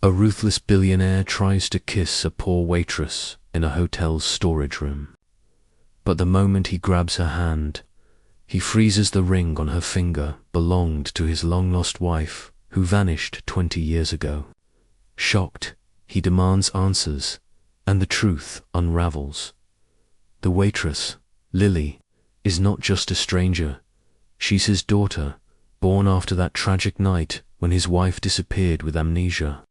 A ruthless billionaire tries to kiss a poor waitress in a hotel's storage room. But the moment he grabs her hand, he freezes the ring on her finger belonged to his long-lost wife, who vanished 20 years ago. Shocked, he demands answers, and the truth unravels. The waitress, Lily, is not just a stranger. She's his daughter, born after that tragic night when his wife disappeared with amnesia.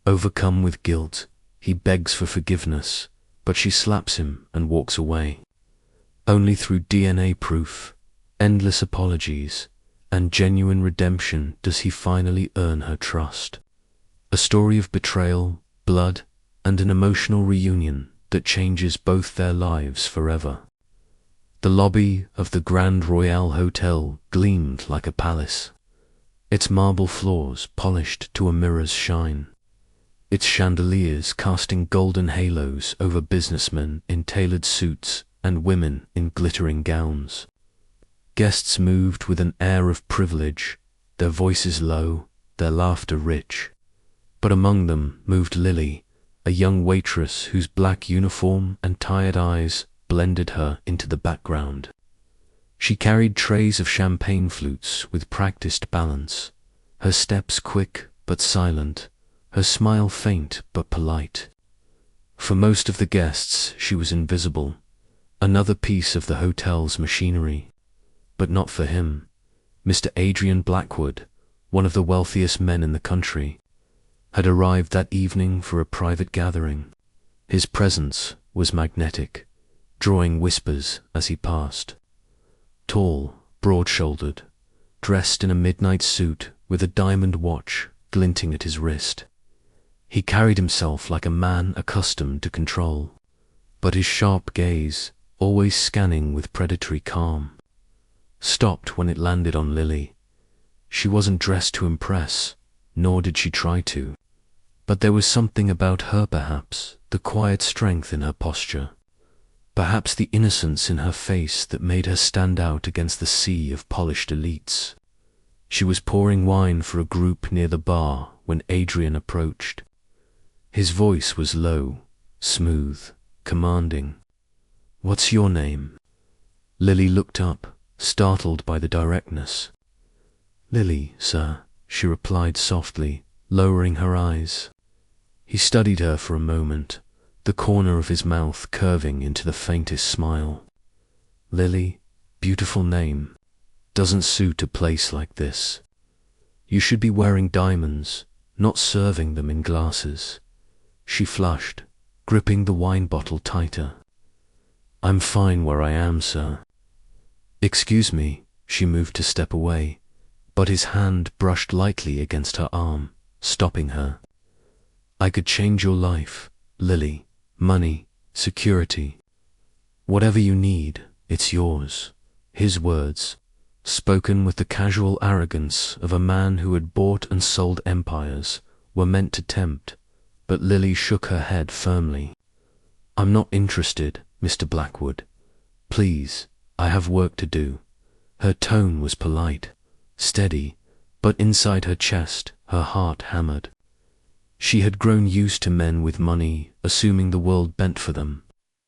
Overcome with guilt, he begs for forgiveness, but she slaps him and walks away. Only through DNA proof, endless apologies, and genuine redemption does he finally earn her trust. A story of betrayal, blood, and an emotional reunion that changes both their lives forever. The lobby of the Grand Royale Hotel gleamed like a palace, its marble floors polished to a mirror's shine, its chandeliers casting golden halos over businessmen in tailored suits and women in glittering gowns. Guests moved with an air of privilege, their voices low, their laughter rich. But among them moved Lily, a young waitress whose black uniform and tired eyes blended her into the background. She carried trays of champagne flutes with practiced balance, her steps quick but silent, her smile faint but polite. For most of the guests she was invisible, another piece of the hotel's machinery. But not for him. Mr. Adrian Blackwood, one of the wealthiest men in the country, had arrived that evening for a private gathering. His presence was magnetic, drawing whispers as he passed. Tall, broad-shouldered, dressed in a midnight suit with a diamond watch glinting at his wrist. He carried himself like a man accustomed to control, but his sharp gaze, always scanning with predatory calm, stopped when it landed on Lily. She wasn't dressed to impress, nor did she try to. But there was something about her, perhaps, the quiet strength in her posture, perhaps the innocence in her face that made her stand out against the sea of polished elites. She was pouring wine for a group near the bar when Adrian approached. His voice was low, smooth, commanding. "What's your name?" Lily looked up, startled by the directness. "Lily, sir," she replied softly, lowering her eyes. He studied her for a moment, the corner of his mouth curving into the faintest smile. "Lily, beautiful name, doesn't suit a place like this. You should be wearing diamonds, not serving them in glasses." She flushed, gripping the wine bottle tighter. "I'm fine where I am, sir." "Excuse me," she moved to step away, but his hand brushed lightly against her arm, stopping her. "I could change your life, Lily. Money, security. Whatever you need, it's yours." His words, spoken with the casual arrogance of a man who had bought and sold empires, were meant to tempt, but Lily shook her head firmly. "I'm not interested, Mr. Blackwood. Please, I have work to do." Her tone was polite, steady, but inside her chest, her heart hammered. She had grown used to men with money, assuming the world bent for them,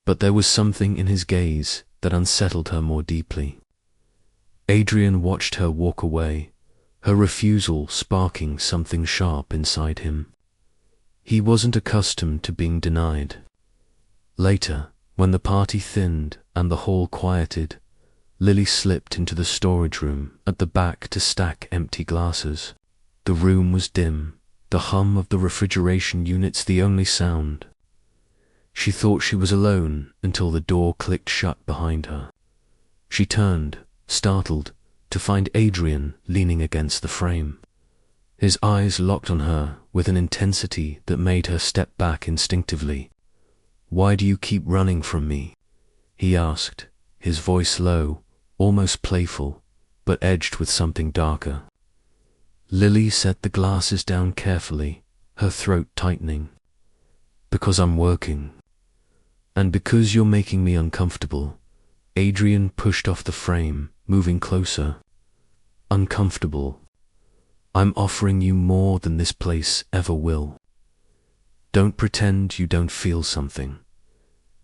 but there was something in his gaze that unsettled her more deeply. Adrian watched her walk away, her refusal sparking something sharp inside him. He wasn't accustomed to being denied. Later, when the party thinned and the hall quieted, Lily slipped into the storage room at the back to stack empty glasses. The room was dim, the hum of the refrigeration units the only sound. She thought she was alone until the door clicked shut behind her. She turned, startled, to find Adrian leaning against the frame. His eyes locked on her with an intensity that made her step back instinctively. "Why do you keep running from me?" he asked, his voice low, almost playful, but edged with something darker. Lily set the glasses down carefully, her throat tightening. "Because I'm working. And because you're making me uncomfortable." Adrian pushed off the frame, moving closer. "Uncomfortable. I'm offering you more than this place ever will." Don't pretend you don't feel something.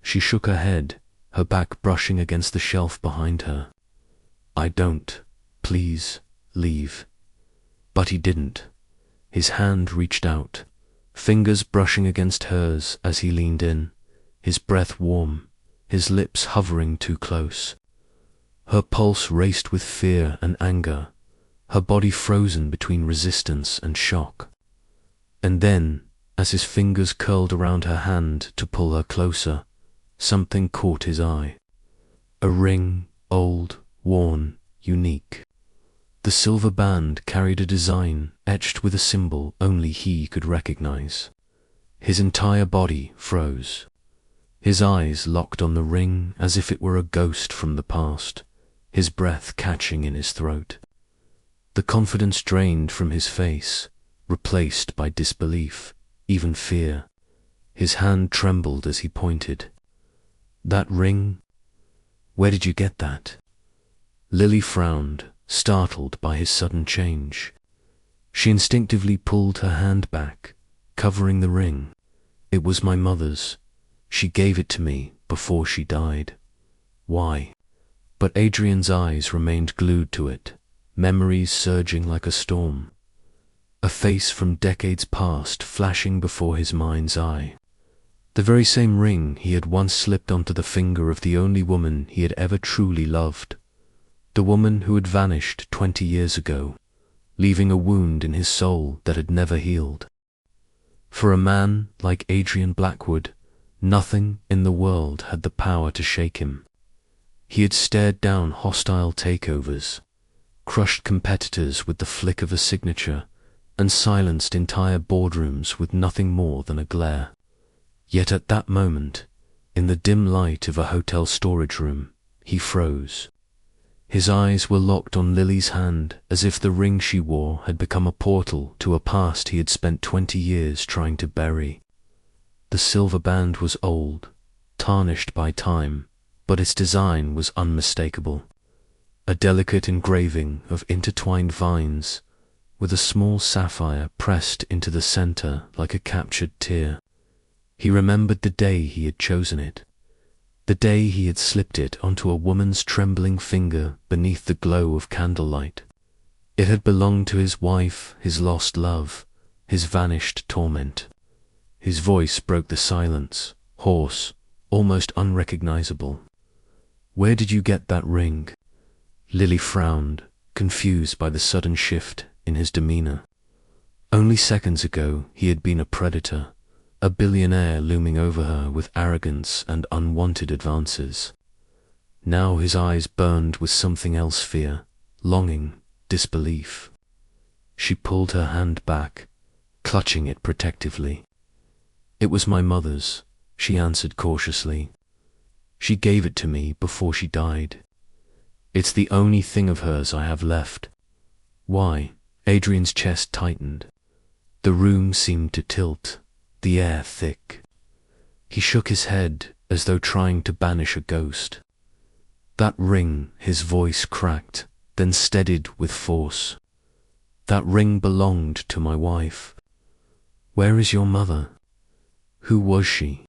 She shook her head, her back brushing against the shelf behind her. I don't. Please, leave. But he didn't. His hand reached out, fingers brushing against hers as he leaned in, his breath warm, his lips hovering too close. Her pulse raced with fear and anger, her body frozen between resistance and shock. And then, as his fingers curled around her hand to pull her closer, something caught his eye. A ring, old, worn, unique. The silver band carried a design etched with a symbol only he could recognize. His entire body froze. His eyes locked on the ring as if it were a ghost from the past, his breath catching in his throat. The confidence drained from his face, replaced by disbelief, even fear. His hand trembled as he pointed. That ring? Where did you get that? Lily frowned, startled by his sudden change. She instinctively pulled her hand back, covering the ring. It was my mother's. She gave it to me before she died. Why? But Adrian's eyes remained glued to it, memories surging like a storm. A face from decades past flashing before his mind's eye. The very same ring he had once slipped onto the finger of the only woman he had ever truly loved. The woman who had vanished 20 years ago, leaving a wound in his soul that had never healed. For a man like Adrian Blackwood, nothing in the world had the power to shake him. He had stared down hostile takeovers, crushed competitors with the flick of a signature, and silenced entire boardrooms with nothing more than a glare. Yet at that moment, in the dim light of a hotel storage room, he froze. His eyes were locked on Lily's hand as if the ring she wore had become a portal to a past he had spent 20 years trying to bury. The silver band was old, tarnished by time, but its design was unmistakable. A delicate engraving of intertwined vines, with a small sapphire pressed into the center like a captured tear. He remembered the day he had chosen it, the day he had slipped it onto a woman's trembling finger beneath the glow of candlelight. It had belonged to his wife, his lost love, his vanished torment. His voice broke the silence, hoarse, almost unrecognizable. Where did you get that ring? Lily frowned, confused by the sudden shift in his demeanor. Only seconds ago he had been a predator, a billionaire looming over her with arrogance and unwanted advances. Now his eyes burned with something else, fear, longing, disbelief. She pulled her hand back, clutching it protectively. It was my mother's, she answered cautiously. She gave it to me before she died. It's the only thing of hers I have left. Why? Adrian's chest tightened. The room seemed to tilt, the air thick. He shook his head as though trying to banish a ghost. That ring, his voice cracked, then steadied with force. That ring belonged to my wife. Where is your mother? Who was she?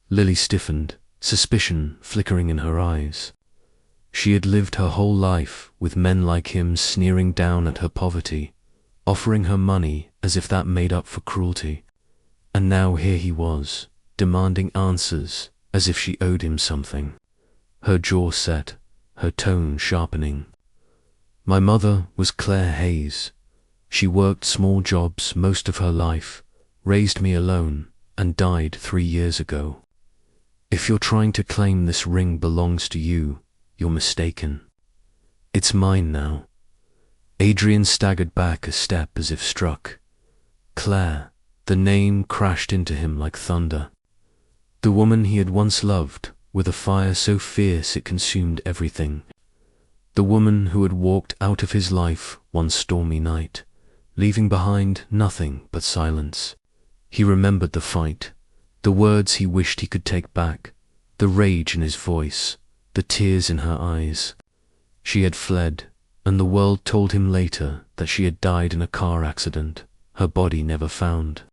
Lily stiffened, suspicion flickering in her eyes. She had lived her whole life with men like him sneering down at her poverty, offering her money as if that made up for cruelty. And now here he was, demanding answers as if she owed him something. Her jaw set, her tone sharpening. My mother was Claire Hayes. She worked small jobs most of her life, raised me alone, and died 3 years ago. If you're trying to claim this ring belongs to you, you're mistaken. It's mine now. Adrian staggered back a step as if struck. Claire, the name crashed into him like thunder. The woman he had once loved, with a fire so fierce it consumed everything. The woman who had walked out of his life one stormy night, leaving behind nothing but silence. He remembered the fight, the words he wished he could take back, the rage in his voice, the tears in her eyes. She had fled, and the world told him later that she had died in a car accident, her body never found.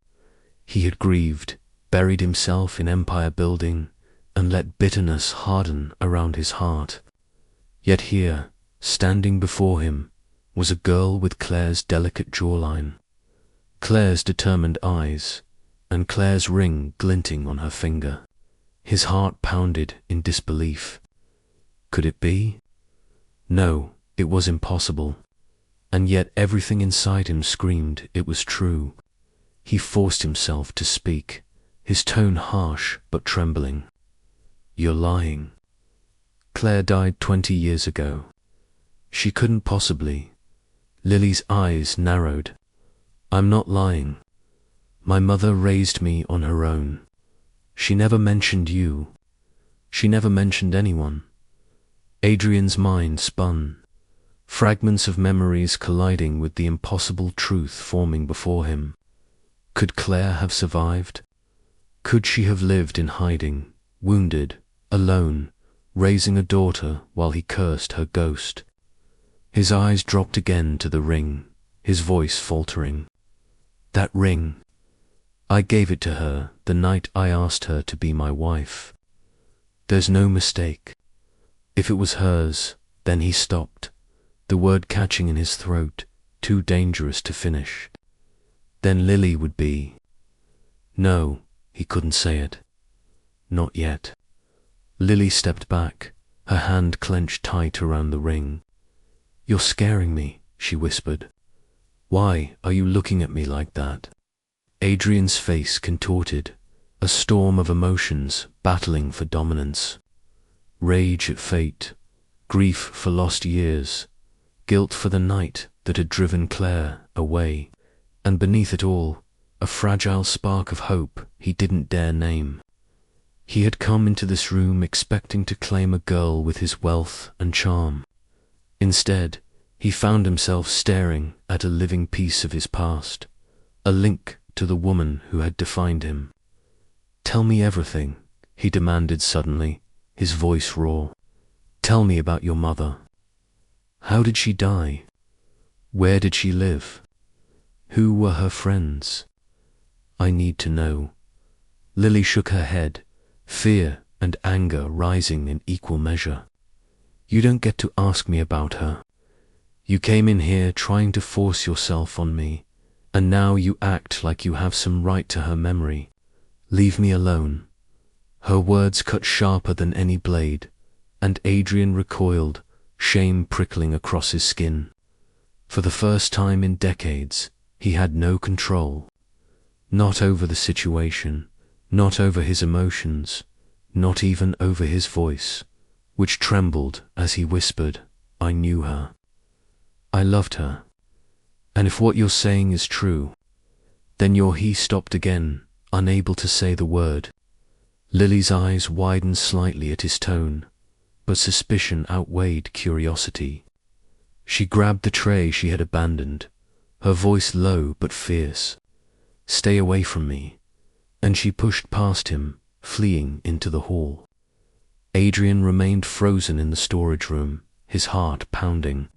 He had grieved, buried himself in empire building, and let bitterness harden around his heart. Yet here, standing before him, was a girl with Claire's delicate jawline, Claire's determined eyes, and Claire's ring glinting on her finger. His heart pounded in disbelief. Could it be? No, it was impossible. And yet everything inside him screamed it was true. He forced himself to speak, his tone harsh but trembling. You're lying. Claire died 20 years ago. She couldn't possibly. Lily's eyes narrowed. I'm not lying. My mother raised me on her own. She never mentioned you. She never mentioned anyone. Adrian's mind spun, fragments of memories colliding with the impossible truth forming before him. Could Claire have survived? Could she have lived in hiding, wounded, alone, raising a daughter while he cursed her ghost? His eyes dropped again to the ring, his voice faltering. That ring. I gave it to her the night I asked her to be my wife. There's no mistake. If it was hers, then he stopped, the word catching in his throat, too dangerous to finish. Then Lily would be. No, he couldn't say it. Not yet. Lily stepped back, her hand clenched tight around the ring. You're scaring me, she whispered. Why are you looking at me like that? Adrian's face contorted, a storm of emotions battling for dominance. Rage at fate, grief for lost years, guilt for the night that had driven Claire away, and beneath it all, a fragile spark of hope he didn't dare name. He had come into this room expecting to claim a girl with his wealth and charm. Instead, he found himself staring at a living piece of his past, a link to the woman who had defined him. Tell me everything, he demanded suddenly, his voice raw. Tell me about your mother. How did she die? Where did she live? Who were her friends? I need to know. Lily shook her head, fear and anger rising in equal measure. You don't get to ask me about her. You came in here trying to force yourself on me, and now you act like you have some right to her memory. Leave me alone. Her words cut sharper than any blade, and Adrian recoiled, shame prickling across his skin. For the first time in decades, he had no control. Not over the situation, not over his emotions, not even over his voice, which trembled as he whispered, I knew her. I loved her. And if what you're saying is true, then he stopped again, unable to say the word. Lily's eyes widened slightly at his tone, but suspicion outweighed curiosity. She grabbed the tray she had abandoned, her voice low but fierce. Stay away from me. And she pushed past him, fleeing into the hall. Adrian remained frozen in the storage room, his heart pounding,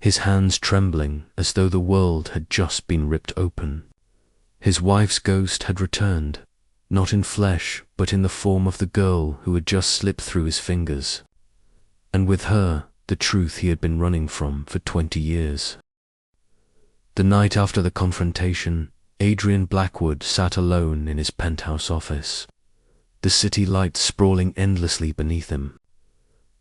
his hands trembling as though the world had just been ripped open. His wife's ghost had returned, not in flesh but in the form of the girl who had just slipped through his fingers. And with her, the truth he had been running from for 20 years. The night after the confrontation, Adrian Blackwood sat alone in his penthouse office, the city lights sprawling endlessly beneath him.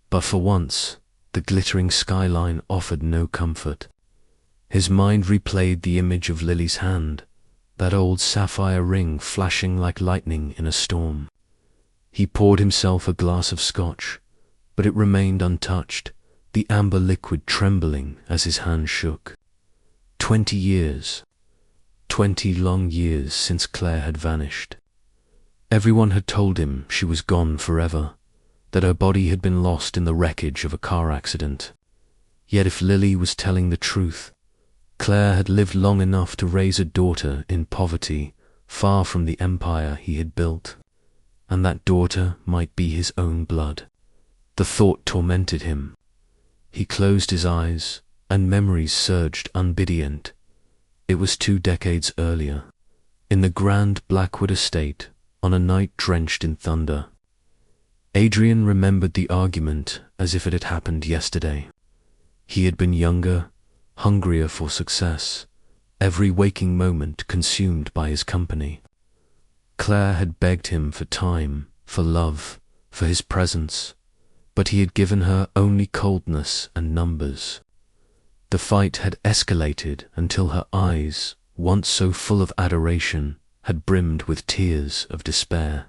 But for once, the glittering skyline offered no comfort. His mind replayed the image of Lily's hand, that old sapphire ring flashing like lightning in a storm. He poured himself a glass of scotch, but it remained untouched, the amber liquid trembling as his hand shook. 20 years. 20 long years since Claire had vanished. Everyone had told him she was gone forever, that her body had been lost in the wreckage of a car accident. Yet if Lily was telling the truth, Claire had lived long enough to raise a daughter in poverty, far from the empire he had built, and that daughter might be his own blood. The thought tormented him. He closed his eyes, and memories surged unbidient. It was 2 decades earlier. in the grand Blackwood estate, on a night drenched in thunder. Adrian remembered the argument as if it had happened yesterday. He had been younger, hungrier for success, every waking moment consumed by his company. Claire had begged him for time, for love, for his presence, but he had given her only coldness and numbers. The fight had escalated until her eyes, once so full of adoration, had brimmed with tears of despair.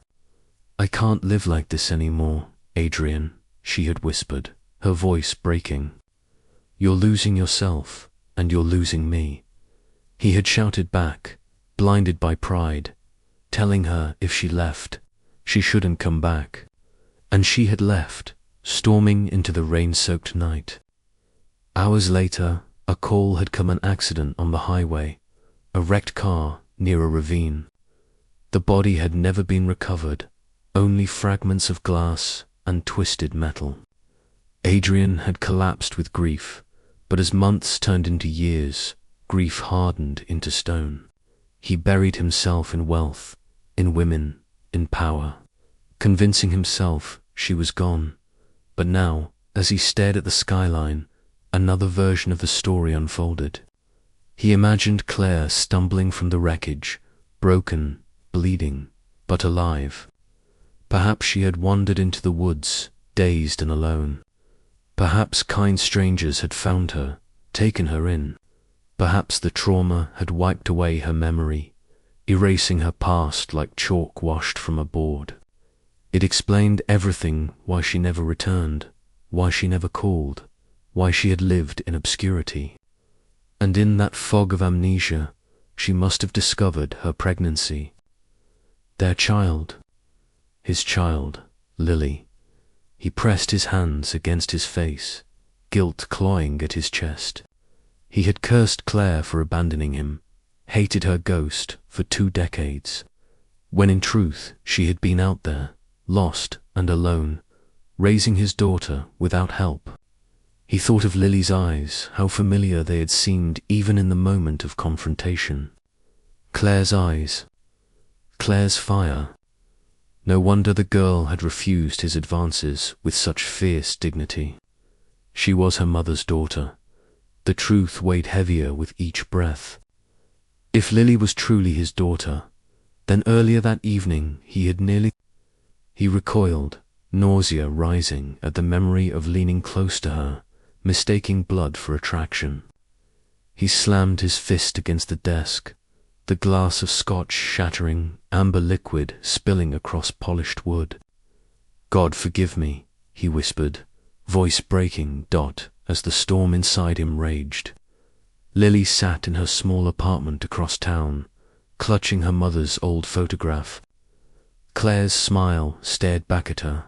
"I can't live like this anymore, Adrian," she had whispered, her voice breaking. "You're losing yourself, and you're losing me." He had shouted back, blinded by pride, telling her if she left, she shouldn't come back. And she had left, storming into the rain-soaked night. Hours later, a call had come an accident on the highway, a wrecked car near a ravine. The body had never been recovered, only fragments of glass and twisted metal. Adrian had collapsed with grief, but as months turned into years, grief hardened into stone. He buried himself in wealth, in women, in power, convincing himself she was gone. But now, as he stared at the skyline, another version of the story unfolded. He imagined Claire stumbling from the wreckage, broken, bleeding, but alive. Perhaps she had wandered into the woods, dazed and alone. Perhaps kind strangers had found her, taken her in. Perhaps the trauma had wiped away her memory, erasing her past like chalk washed from a board. It explained everything: why she never returned, why she never called, why she had lived in obscurity. And in that fog of amnesia, she must have discovered her pregnancy. Their child. His child, Lily. He pressed his hands against his face, guilt clawing at his chest. He had cursed Claire for abandoning him, hated her ghost for 2 decades, when in truth she had been out there, lost and alone, raising his daughter without help. He thought of Lily's eyes, how familiar they had seemed even in the moment of confrontation. Claire's eyes, Claire's fire. No wonder the girl had refused his advances with such fierce dignity. She was her mother's daughter. The truth weighed heavier with each breath. If Lily was truly his daughter, then earlier that evening He recoiled, nausea rising at the memory of leaning close to her, mistaking blood for attraction. He slammed his fist against the desk, the glass of scotch shattering, amber liquid spilling across polished wood. "God forgive me," he whispered, voice breaking as the storm inside him raged. Lily sat in her small apartment across town, clutching her mother's old photograph. Claire's smile stared back at her,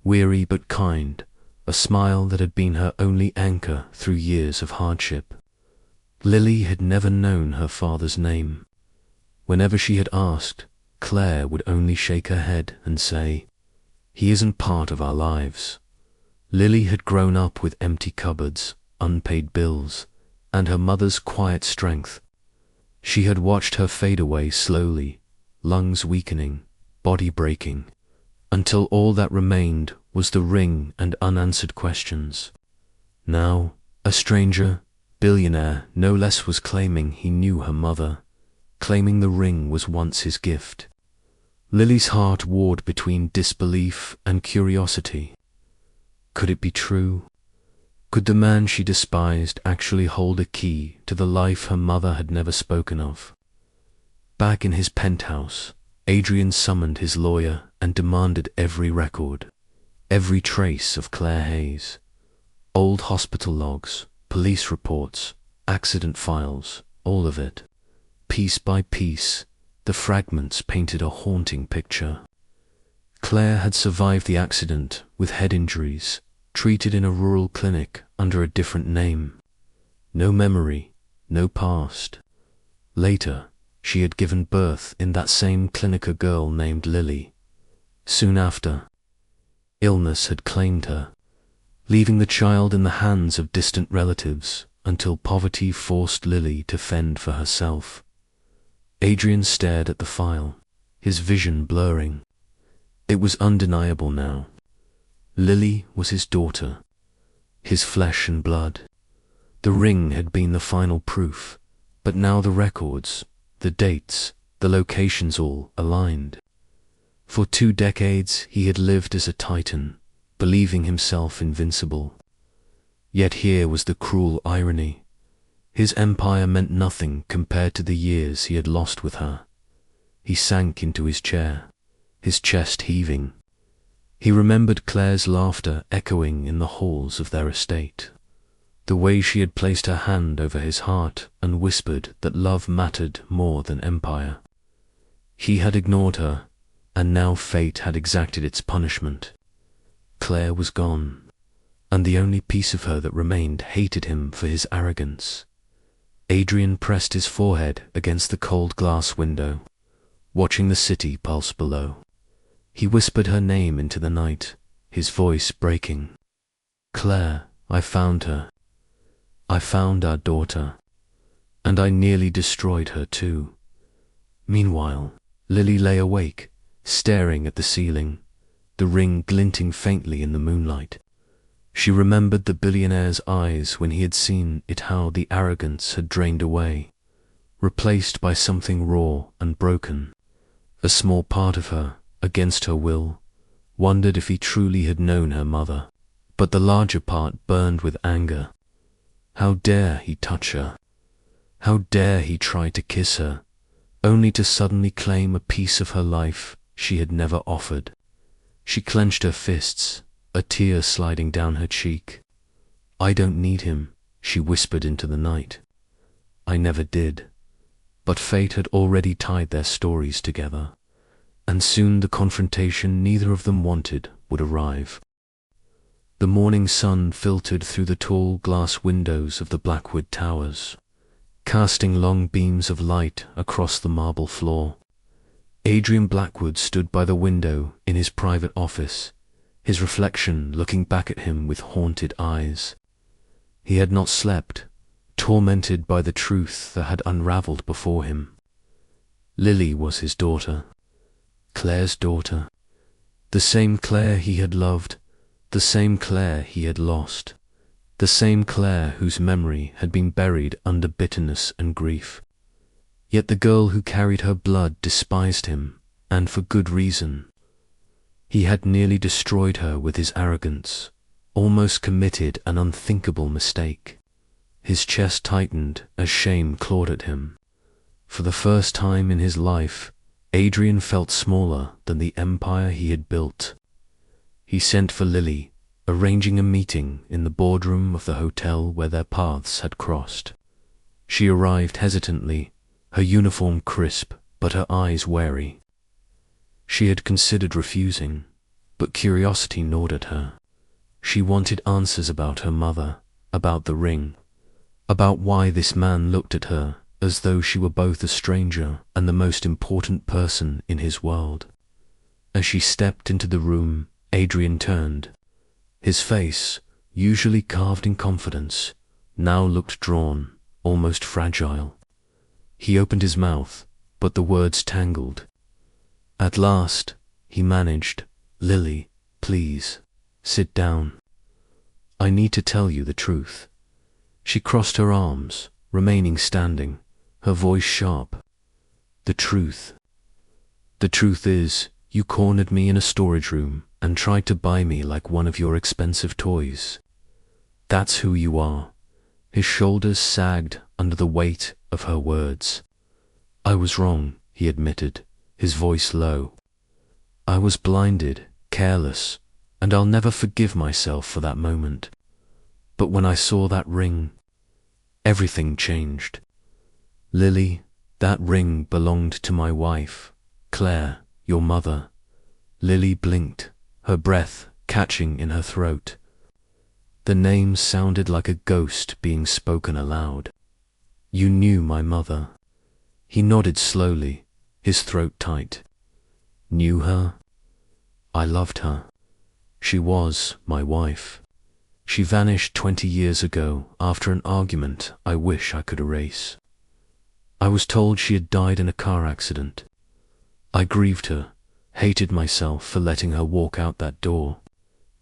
weary but kind, a smile that had been her only anchor through years of hardship. Lily had never known her father's name. Whenever she had asked, Claire would only shake her head and say, "He isn't part of our lives." Lily had grown up with empty cupboards, unpaid bills, and her mother's quiet strength. She had watched her fade away slowly, lungs weakening, body breaking, until all that remained was the ring and unanswered questions. Now, a stranger, billionaire no less, was claiming he knew her mother, claiming the ring was once his gift. Lily's heart warred between disbelief and curiosity. Could it be true? Could the man she despised actually hold a key to the life her mother had never spoken of? Back in his penthouse, Adrian summoned his lawyer and demanded every record, every trace of Claire Hayes. Old hospital logs, police reports, accident files, all of it. Piece by piece, the fragments painted a haunting picture. Claire had survived the accident with head injuries, treated in a rural clinic under a different name. No memory, no past. Later, she had given birth in that same clinic a girl named Lily. Soon after, illness had claimed her, leaving the child in the hands of distant relatives until poverty forced Lily to fend for herself. Adrian stared at the file, his vision blurring. It was undeniable now. Lily was his daughter, his flesh and blood. The ring had been the final proof, but now the records, the dates, the locations all aligned. For 2 decades he had lived as a titan, believing himself invincible. Yet here was the cruel irony. His empire meant nothing compared to the years he had lost with her. He sank into his chair, his chest heaving. He remembered Claire's laughter echoing in the halls of their estate, the way she had placed her hand over his heart and whispered that love mattered more than empire. He had ignored her, and now fate had exacted its punishment. Claire was gone, and the only piece of her that remained hated him for his arrogance. Adrian pressed his forehead against the cold glass window, watching the city pulse below. He whispered her name into the night, his voice breaking. Claire, I found her. I found our daughter, and I nearly destroyed her too. Meanwhile, Lily lay awake, staring at the ceiling, the ring glinting faintly in the moonlight. She remembered the billionaire's eyes when he had seen it, how the arrogance had drained away, replaced by something raw and broken. A small part of her, against her will, wondered if he truly had known her mother, but the larger part burned with anger. How dare he touch her? How dare he try to kiss her, only to suddenly claim a piece of her life she had never offered? She clenched her fists, a tear sliding down her cheek. I don't need him, she whispered into the night. I never did. But fate had already tied their stories together, and soon the confrontation neither of them wanted would arrive. The morning sun filtered through the tall glass windows of the Blackwood Towers, casting long beams of light across the marble floor. Adrian Blackwood stood by the window in his private office, his reflection looking back at him with haunted eyes. He had not slept, tormented by the truth that had unraveled before him. Lily was his daughter, Claire's daughter, the same Claire he had loved, the same Claire he had lost, the same Claire whose memory had been buried under bitterness and grief. Yet the girl who carried her blood despised him, and for good reason. He had nearly destroyed her with his arrogance, almost committed an unthinkable mistake. His chest tightened as shame clawed at him. For the first time in his life, Adrian felt smaller than the empire he had built. He sent for Lily, arranging a meeting in the boardroom of the hotel where their paths had crossed. She arrived hesitantly, her uniform crisp, but her eyes wary. She had considered refusing, but curiosity gnawed at her. She wanted answers about her mother, about the ring, about why this man looked at her as though she were both a stranger and the most important person in his world. As she stepped into the room, Adrian turned. His face, usually carved in confidence, now looked drawn, almost fragile. He opened his mouth, but the words tangled. At last, he managed, Lily, please, sit down. I need to tell you the truth. She crossed her arms, remaining standing, her voice sharp. The truth. The truth is, you cornered me in a storage room and tried to buy me like one of your expensive toys. That's who you are. His shoulders sagged under the weight of her words. I was wrong, he admitted, his voice low. I was blinded, careless, and I'll never forgive myself for that moment. But when I saw that ring, everything changed. Lily, that ring belonged to my wife, Claire, your mother. Lily blinked, her breath catching in her throat. The name sounded like a ghost being spoken aloud. You knew my mother. He nodded slowly, his throat tight. Knew her? I loved her. She was my wife. She vanished 20 years ago after an argument I wish I could erase. I was told she had died in a car accident. I grieved her, hated myself for letting her walk out that door.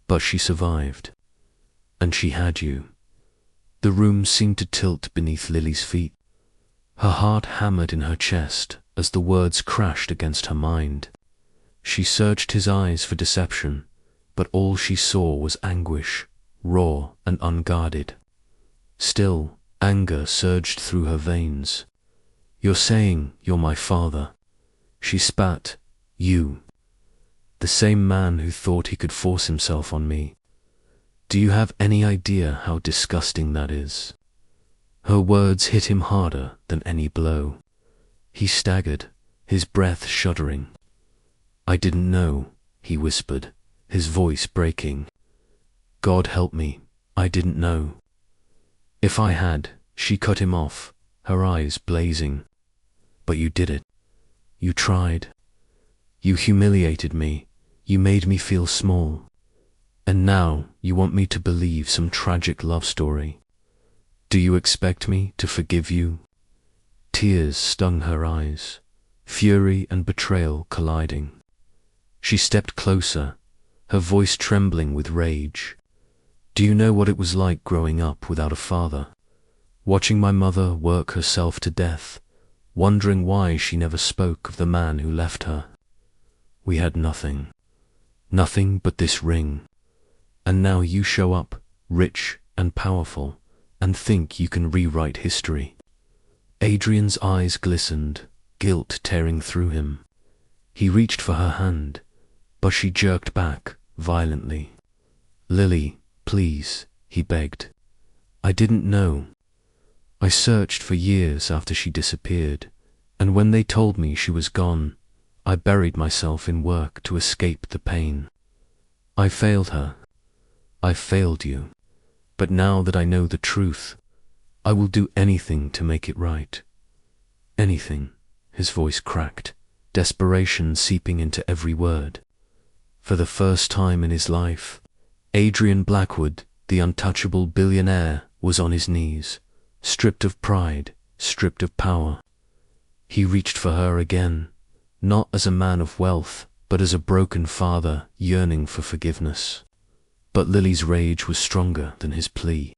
But she survived. And she had you. The room seemed to tilt beneath Lily's feet. Her heart hammered in her chest as the words crashed against her mind. She searched his eyes for deception, but all she saw was anguish, raw and unguarded. Still, anger surged through her veins. "You're saying you're my father." She spat. "You. The same man who thought he could force himself on me. Do you have any idea how disgusting that is?" Her words hit him harder than any blow. He staggered, his breath shuddering. "I didn't know," he whispered, his voice breaking. "God help me, I didn't know." "If I had," she cut him off, her eyes blazing. "But you did it. You tried. You humiliated me. You made me feel small. And now you want me to believe some tragic love story. Do you expect me to forgive you?" Tears stung her eyes, fury and betrayal colliding. She stepped closer, her voice trembling with rage. "Do you know what it was like growing up without a father? Watching my mother work herself to death, wondering why she never spoke of the man who left her. We had nothing. Nothing but this ring. And now you show up, rich and powerful, and think you can rewrite history." Adrian's eyes glistened, guilt tearing through him. He reached for her hand, but she jerked back violently. "Lily, please," he begged. "I didn't know. I searched for years after she disappeared, and when they told me she was gone, I buried myself in work to escape the pain. I failed her. I failed you. But now that I know the truth, I will do anything to make it right. Anything." His voice cracked, desperation seeping into every word. For the first time in his life, Adrian Blackwood, the untouchable billionaire, was on his knees, stripped of pride, stripped of power. He reached for her again, not as a man of wealth, but as a broken father yearning for forgiveness. But Lily's rage was stronger than his plea.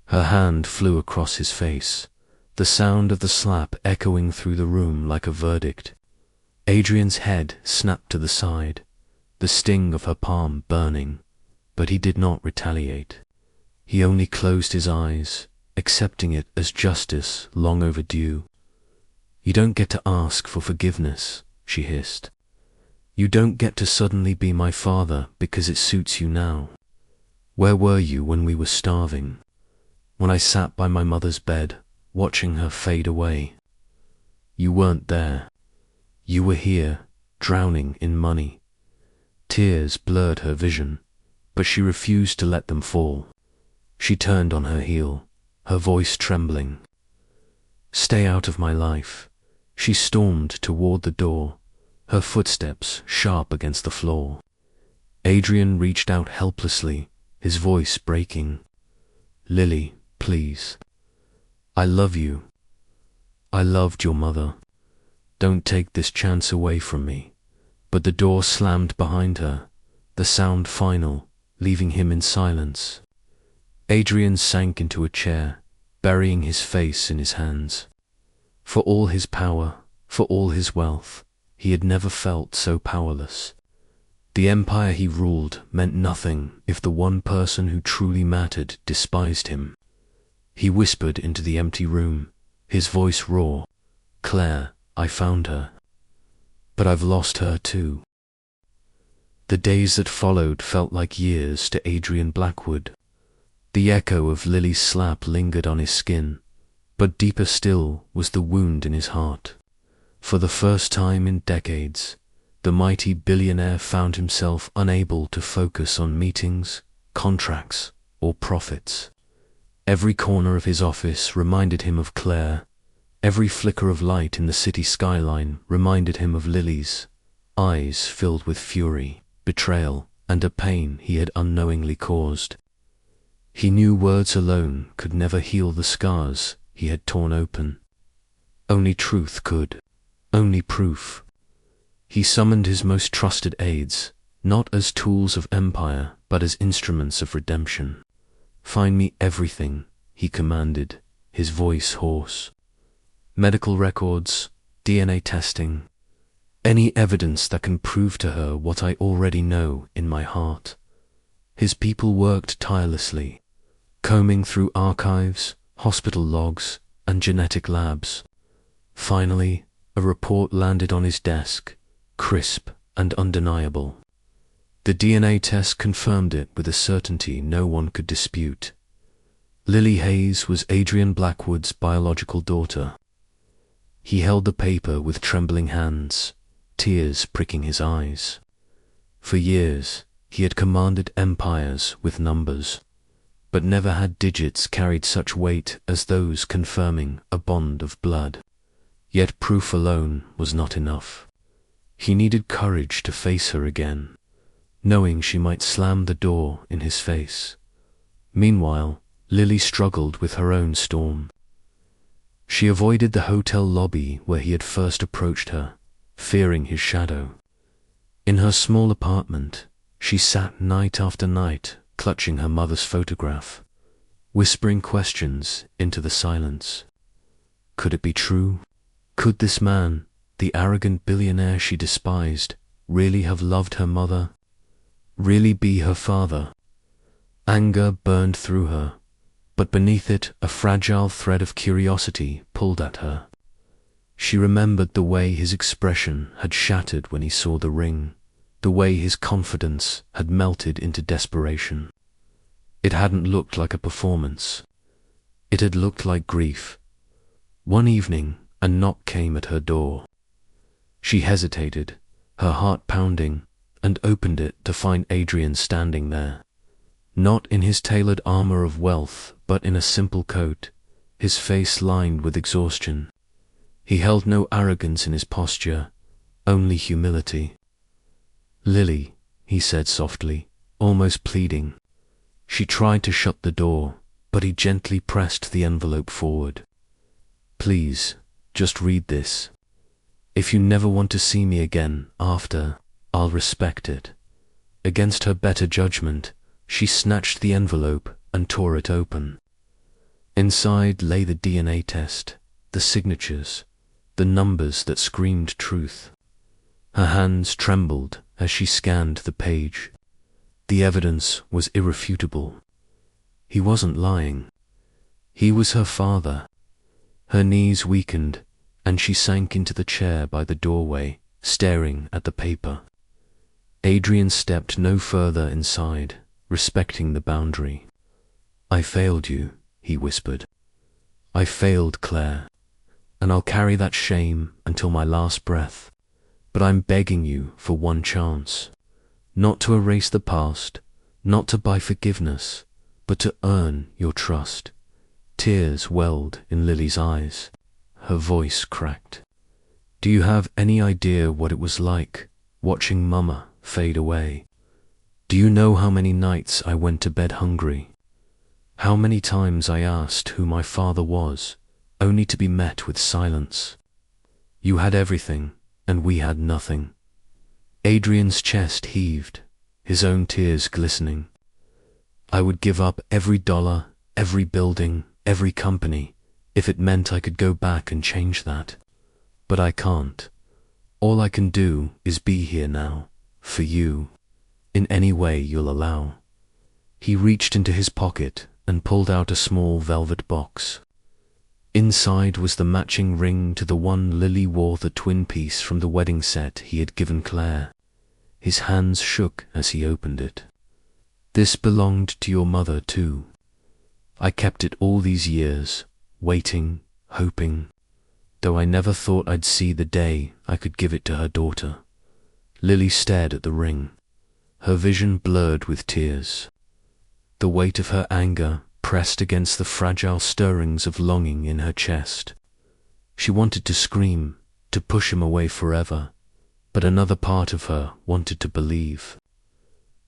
Her hand flew across his face, the sound of the slap echoing through the room like a verdict. Adrian's head snapped to the side, the sting of her palm burning, but he did not retaliate. He only closed his eyes, accepting it as justice long overdue. "You don't get to ask for forgiveness," she hissed. "You don't get to suddenly be my father because it suits you now. Where were you when we were starving? When I sat by my mother's bed, watching her fade away? You weren't there. You were here, drowning in money." Tears blurred her vision, but she refused to let them fall. She turned on her heel, her voice trembling. "Stay out of my life." She stormed toward the door, her footsteps sharp against the floor. Adrian reached out helplessly, his voice breaking. "Lily, please. I love you. I loved your mother. Don't take this chance away from me." But the door slammed behind her, the sound final, leaving him in silence. Adrian sank into a chair, burying his face in his hands. For all his power, for all his wealth, he had never felt so powerless. The empire he ruled meant nothing if the one person who truly mattered despised him. He whispered into the empty room, his voice raw. "Claire, I found her. But I've lost her too." The days that followed felt like years to Adrian Blackwood. The echo of Lily's slap lingered on his skin, but deeper still was the wound in his heart. For the first time in decades, the mighty billionaire found himself unable to focus on meetings, contracts, or profits. Every corner of his office reminded him of Claire. Every flicker of light in the city skyline reminded him of Lily's eyes filled with fury, betrayal, and a pain he had unknowingly caused. He knew words alone could never heal the scars he had torn open. Only truth could. Only proof. He summoned his most trusted aides, not as tools of empire, but as instruments of redemption. "Find me everything," he commanded, his voice hoarse. "Medical records, DNA testing, any evidence that can prove to her what I already know in my heart." His people worked tirelessly, combing through archives, hospital logs, and genetic labs. Finally, a report landed on his desk, crisp and undeniable. The DNA test confirmed it with a certainty no one could dispute. Lily Hayes was Adrian Blackwood's biological daughter. He held the paper with trembling hands, tears pricking his eyes. For years, he had commanded empires with numbers, but never had digits carried such weight as those confirming a bond of blood. Yet proof alone was not enough. He needed courage to face her again, knowing she might slam the door in his face. Meanwhile, Lily struggled with her own storm. She avoided the hotel lobby where he had first approached her, fearing his shadow. In her small apartment, she sat night after night, clutching her mother's photograph, whispering questions into the silence. Could it be true? Could this man, the arrogant billionaire she despised, really have loved her mother? Really be her father? Anger burned through her, but beneath it a fragile thread of curiosity pulled at her. She remembered the way his expression had shattered when he saw the ring, the way his confidence had melted into desperation. It hadn't looked like a performance. It had looked like grief. One evening, a knock came at her door. She hesitated, her heart pounding, and opened it to find Adrian standing there. Not in his tailored armor of wealth, but in a simple coat, his face lined with exhaustion. He held no arrogance in his posture, only humility. "Lily," he said softly, almost pleading. She tried to shut the door, but he gently pressed the envelope forward. "Please, just read this. If you never want to see me again after, I'll respect it." Against her better judgment, she snatched the envelope and tore it open. Inside lay the DNA test, the signatures, the numbers that screamed truth. Her hands trembled as she scanned the page. The evidence was irrefutable. He wasn't lying. He was her father. Her knees weakened, and she sank into the chair by the doorway, staring at the paper. Adrian stepped no further inside, respecting the boundary. "I failed you," he whispered. "I failed Claire, and I'll carry that shame until my last breath. But I'm begging you for one chance, not to erase the past, not to buy forgiveness, but to earn your trust." Tears welled in Lily's eyes. Her voice cracked. "Do you have any idea what it was like, watching Mama fade away? Do you know how many nights I went to bed hungry? How many times I asked who my father was, only to be met with silence? You had everything, and we had nothing." Adrian's chest heaved, his own tears glistening. "I would give up every dollar, every building, every company, if it meant I could go back and change that. But I can't. All I can do is be here now, for you, in any way you'll allow." He reached into his pocket and pulled out a small velvet box. Inside was the matching ring to the one Lily wore, the twin piece from the wedding set he had given Claire. His hands shook as he opened it. "This belonged to your mother too. I kept it all these years, waiting, hoping, though I never thought I'd see the day I could give it to her daughter." Lily stared at the ring, her vision blurred with tears. The weight of her anger pressed against the fragile stirrings of longing in her chest. She wanted to scream, to push him away forever, but another part of her wanted to believe.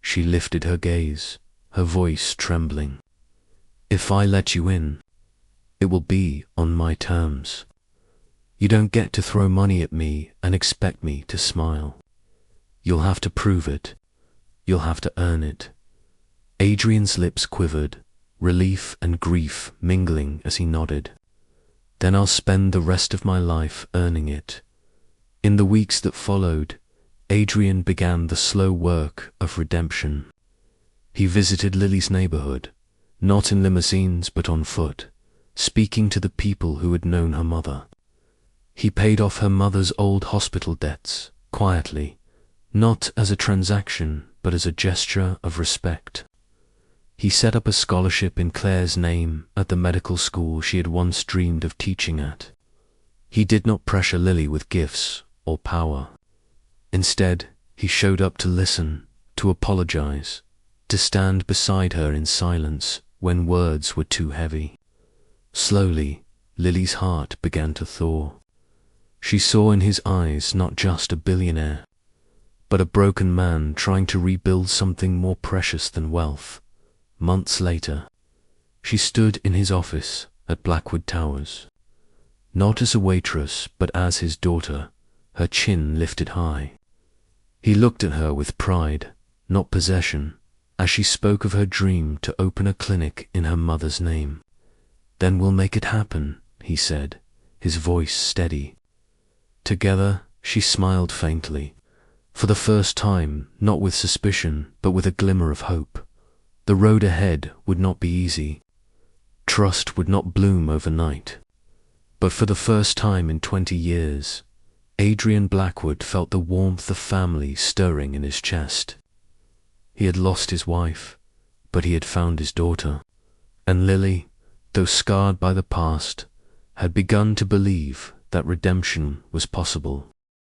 She lifted her gaze, her voice trembling. "If I let you in, it will be on my terms. You don't get to throw money at me and expect me to smile. You'll have to prove it. You'll have to earn it. Adrian's lips quivered, relief and grief mingling as he nodded. Then I'll spend the rest of my life earning it. In the weeks that followed, Adrian began the slow work of redemption. He visited Lily's neighborhood, not in limousines but on foot, speaking to the people who had known her mother. He paid off her mother's old hospital debts, quietly, not as a transaction but as a gesture of respect. He set up a scholarship in Claire's name at the medical school she had once dreamed of teaching at. He did not pressure Lily with gifts or power. Instead, he showed up to listen, to apologize, to stand beside her in silence when words were too heavy. Slowly, Lily's heart began to thaw. She saw in his eyes not just a billionaire, but a broken man trying to rebuild something more precious than wealth. Months later, she stood in his office at Blackwood Towers. Not as a waitress, but as his daughter, her chin lifted high. He looked at her with pride, not possession, as she spoke of her dream to open a clinic in her mother's name. "Then we'll make it happen," he said, his voice steady. Together, she smiled faintly, for the first time, not with suspicion, but with a glimmer of hope. The road ahead would not be easy. Trust would not bloom overnight. But for the first time in 20 years, Adrian Blackwood felt the warmth of family stirring in his chest. He had lost his wife, but he had found his daughter. And Lily, though scarred by the past, had begun to believe that redemption was possible.